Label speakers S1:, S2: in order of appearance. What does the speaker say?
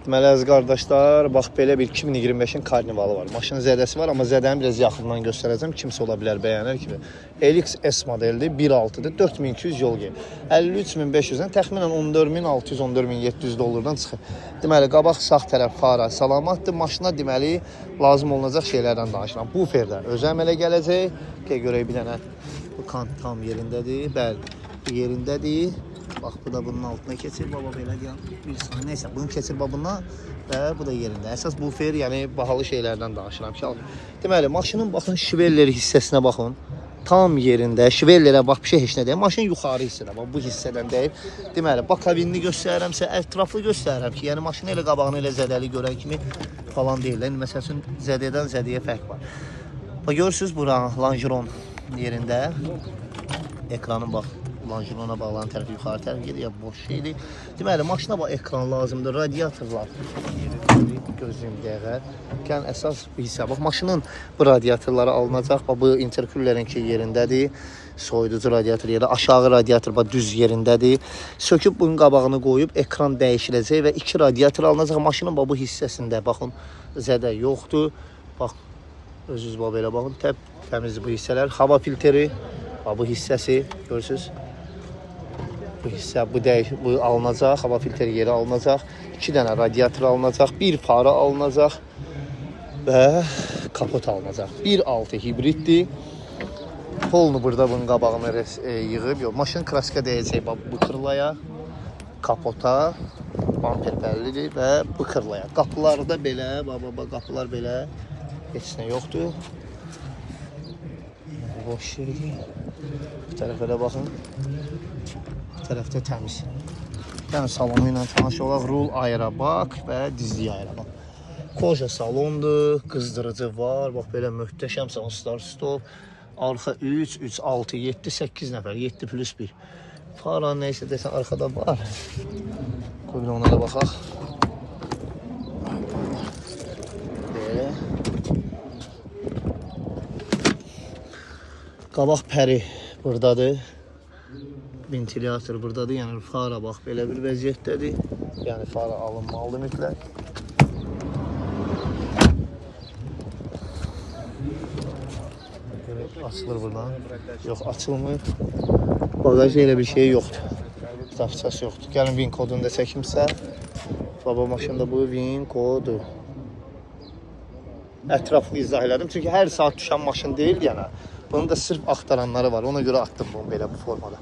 S1: Deməli, əziz qardaşlar, bax belə bir 2025-in karnivalı var. Maşının zədəsi var, amma zədəni biraz yaxından göstərəcəm. Kimsə ola bilər bəyənər kimi. Elix S modeldir, 1.6-dır, 4200 yol gedir. 53.500-dən təxminən 14.600-14.700 dollardan çıxır. Deməli, qabaq sağ tərəf fara salamatdır. Maşına deməli, lazım olunacaq şeylərdən danışıram. Buferdə özü əmələ gələcək. Görək bir dənə, bu kant tam yerindədir. Bəli, yerindədir. Bax, bu da bunun altına keçir, baba belə deyəm, bir saniyə, neysə, bunu keçir babından və bu da yerində. Əsas bufer, yəni bahalı şeylərdən danışıram ki, deməli, maşının baxın, şivelleri hissəsinə baxın, tam yerində, şivellerə bax, bir şey heç nə deyəm, maşın yuxarı hissədə, bax, bu hissədən deyib, deməli, bax, kabinini göstərirəmsə, ətraflı göstərirəm ki, yəni maşını elə qabağını elə zədəli görən kimi falan deyil, yəni, məsəl üçün, zədədən zədəyə fərq var. Bax, görürsünüz, bura, longeron yerində, ekranın bax, longerona bağlanan tərəfi yuxarı tərəf gedir, ya boş şeydir. Deməli, maşına bax, ekran lazımdır, radiatorlar. Gözlüyüm dəqiqə. Yəni, əsas bir hissə. Bax, maşının bu radiatorları alınacaq. Bax, bu interkullerin ki, yerindədir. Soyuducu radiator yeri, aşağı radiator bax, düz yerindədir. Söküb bunun qabağını qoyub, ekran dəyişiləcək və 2 radiator alınacaq. Maşının bax, bu hissəsində, baxın, zədə yoxdur. Bax, özünüz bax, belə baxın, təmizdir bu hissələr. Hava filtri, bax, bu hissəsi, görürsünüz. Bu hissə, bu alınacaq, hava filtri yeri alınacaq, 2 dənə radiator alınacaq, 1 fara alınacaq və kapot alınacaq. 1.6 hibriddir. Polunu burada bunun qabağını yığıb, yox, maşın kraska dəyəcək bu kırlaya, kapota, bamper bəllidir və bu kırlaya. Qapıları da belə, qapılar belə, heç nə yoxdur. Boş şeydir. Bu tərəfə də baxın. Tərəfdə təmiz. Yəni salonu ilə tanış olaq, rul aerobak və dizlik aerobak. Koja salondur, qızdırıcı var, bax belə möhtəşəm start stop. Arxa 3, 3, 6, 7, 8 nəfər, 7 plus 1. Fara neysə desən arxada var. Qoy bir ona da baxaq. Belə. Qabaq pəri buradadır. Ventilator buradadır, yəni fara bax belə bir vəziyyətdədir. Yəni fara alınmalıdır mütləq. Açılır buradan. Yox, açılmır. Bagajda elə bir şey yoxdur. Kitabçası yoxdur. Gəlin VIN kodunu da çəkimsə. Baba maşında bu VIN kodu. Ətraflı izah elədim. Çünki hər saat düşən maşın deyil, yəni. Bunun da sırf axtaranları var. Ona görə atdım bunu belə bu formada.